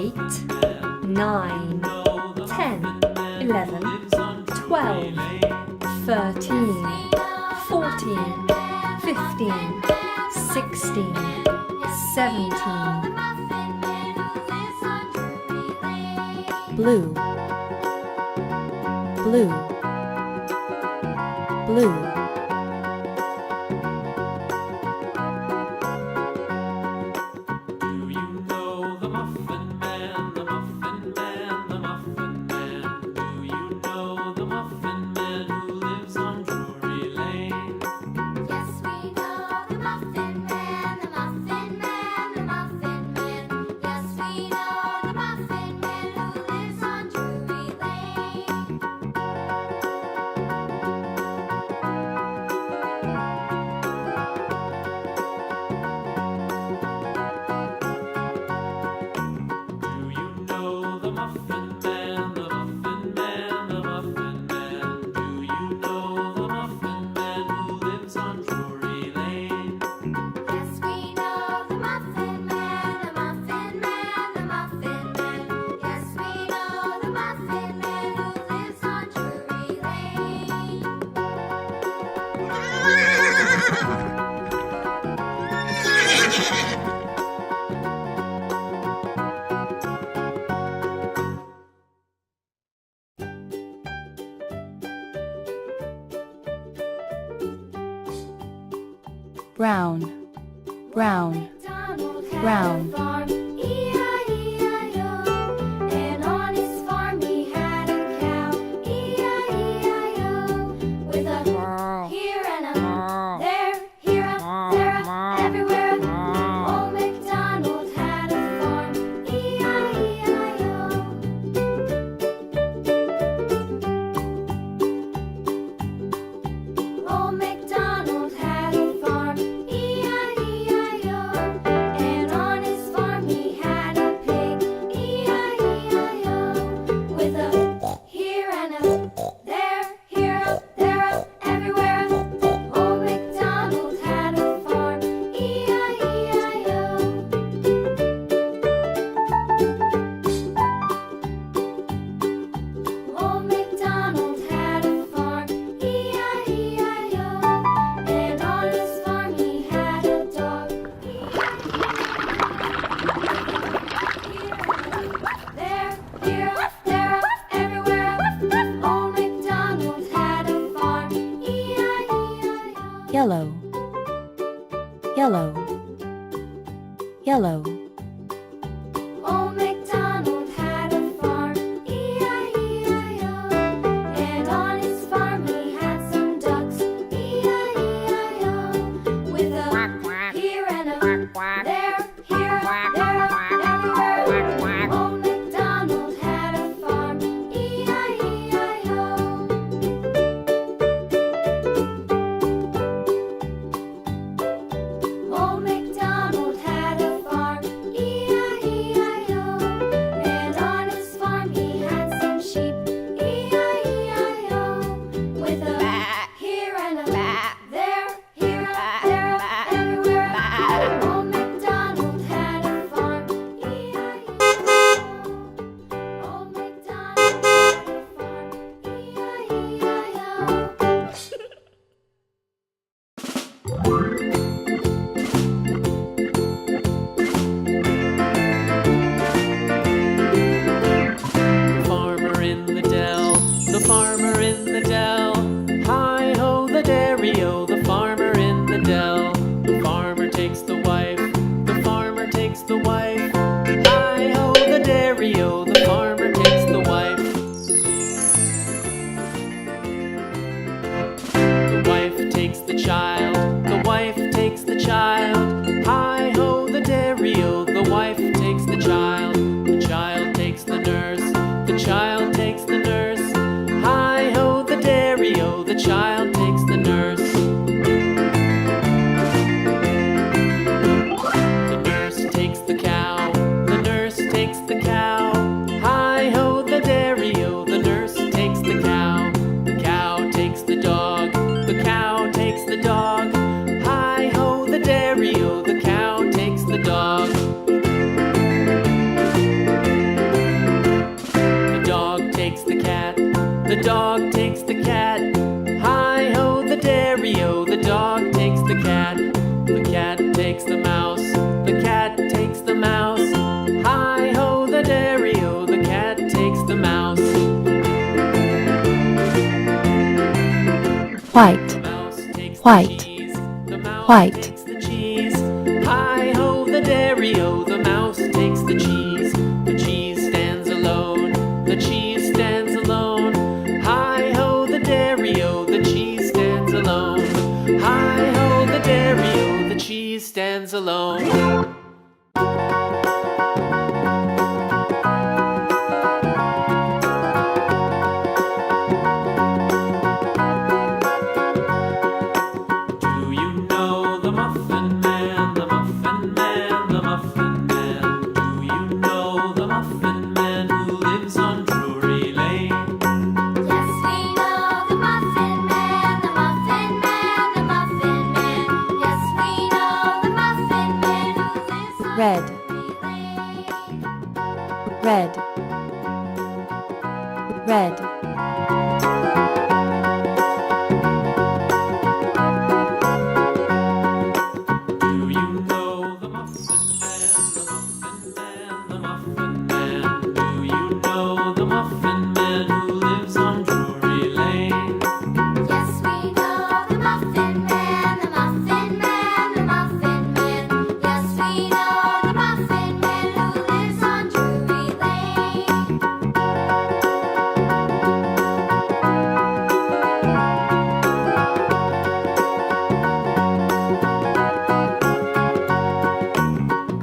8, 9, 10, 11, 12, 13, 14, 15, 16, 17. Blue, blue, blue. Do you know the Muffin Man, the Muffin Man, the Muffin Man? Do you know the Muffin Man who lives on Drury Lane? Yes, we know the Muffin Man, the Muffin Man, the Muffin Man. Yes, we know the Muffin Man who lives on Drury Lane. Do you know the Muffin Man, the Muffin Man, the Muffin Man? Do you know the Muffin Man who lives on Drury Lane? Yes, we know the Muffin Man, the Muffin Man, the Muffin Man. Yes, we know the Muffin Man who lives on Drury Lane. Brown, brown, Donald had brown. a farm, E-I-E-I-O. And on his farm he had a cow, E-I-E-I-O. With a here and a there, here a, there a, everywhere. Old MacDonald had a farm, E-I-E-I-O. Old MacDonald had a farm, E-I-E-I-O. And on his farm he had a pig, E-I-E-I-O. With a here and a there, here a, there a, everywhere. Old MacDonald had a farm, E-I-E-I-O. Old MacDonald had a farm, E-I-E-I-O. And on his farm he had a dog, there, here, there, everywhere. Old MacDonald had a farm, E-I-E-I-O. Yellow, yellow, yellow. Old MacDonald had a farm, E-I-E-I-O. And on his farm he had some ducks, E-I-E-I-O. With a here and a there, here, there, everywhere. Old MacDonald had a farm, E-I-E-I-O. Old MacDonald had a farm, white, The mouse takes white, the cheese. The mouse white. takes the cheese. Hi-ho, the dairy-o, the mouse takes the cheese. The cheese stands alone. The cheese stands alone. Hi-ho, the dairy-o, the cheese stands alone. Hi-ho, the dairy-o, the cheese stands alone. Do you know the Muffin Man, the Muffin Man, the Muffin Man? Do you know the Muffin Man who lives on Drury Lane? Yes, we know the Muffin Man, the Muffin Man, the Muffin Man. Yes, we know the Muffin Man who lives on Red, Drury Lane. red, red. Do you know the Muffin Man, the Muffin Man, the Muffin Man? Do you know the Muffin Man who lives on Drury Lane? Yes, we know the Muffin Man, the Muffin Man, the Muffin Man. Yes, we know the Muffin Man who lives on Drury Lane.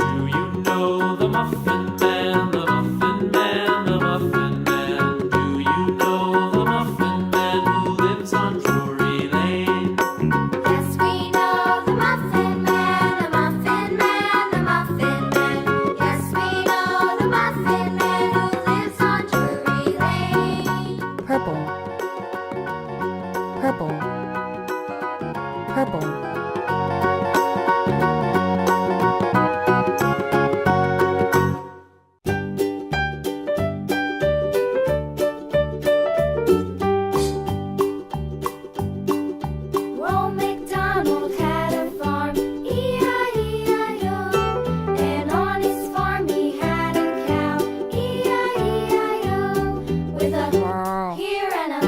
Do you know the Muffin Man, the Muffin Man, the Muffin Man? Do you know the Muffin Man who lives on Drury Lane? Yes, we know the Muffin Man, the Muffin Man, the Muffin Man. Yes, we know the Muffin Man who lives on Drury Lane. Purple, purple, purple. Old MacDonald had a farm, E-I-E-I-O. And on his farm he had a cow, E-I-E-I-O. With a here and a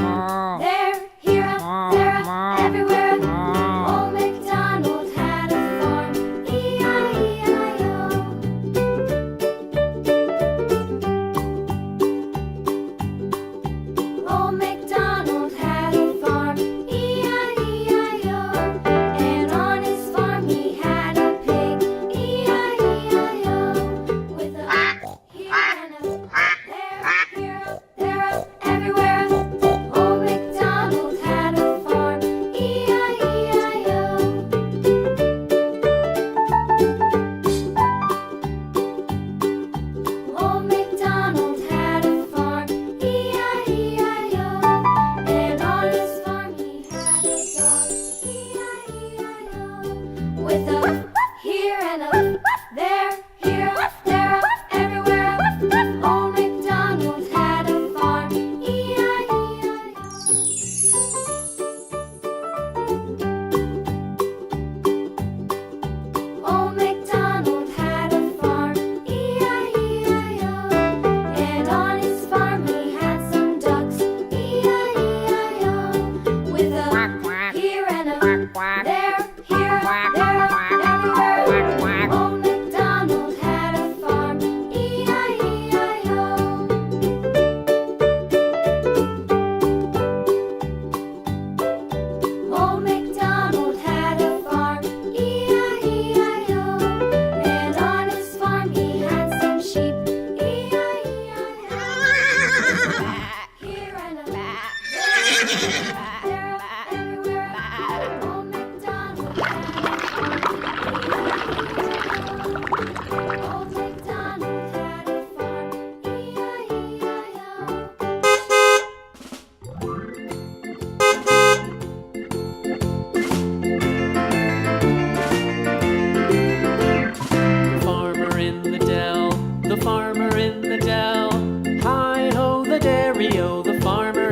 there, here a there, a everywhere. Old MacDonald had a farm, E-I-E-I-O. Old MacDonald had a farm, E-I-E-I-O. And on his farm he had a pig, E-I-E-I-O. With a here and a there, here a there, a everywhere. Old MacDonald had a farm, E-I-E-I-O. Old MacDonald had a farm, E-I-E-I-O. And on his farm he had a dog, E-I-E-I-O. With a here and a there, here a there, a everywhere. Old MacDonald had a farm, E-I-E-I-O. Old MacDonald had a farm, E-I-E-I-O. And on his farm he had some ducks, E-I-E-I-O. With a here and a there, here, there, everywhere. Old MacDonald had a farm, E-I-E-I-O. Old MacDonald had a farm, E-I-E-I-O. And on his farm he had some sheep, E-I-E-I-O. Here and a there, everywhere. Old MacDonald had a farm, E-I-E-I-O. Old MacDonald had a farm, E-I-E-I-O. The farmer in the dell, the farmer in the dell. Hi-ho, the dairy-o, the farmer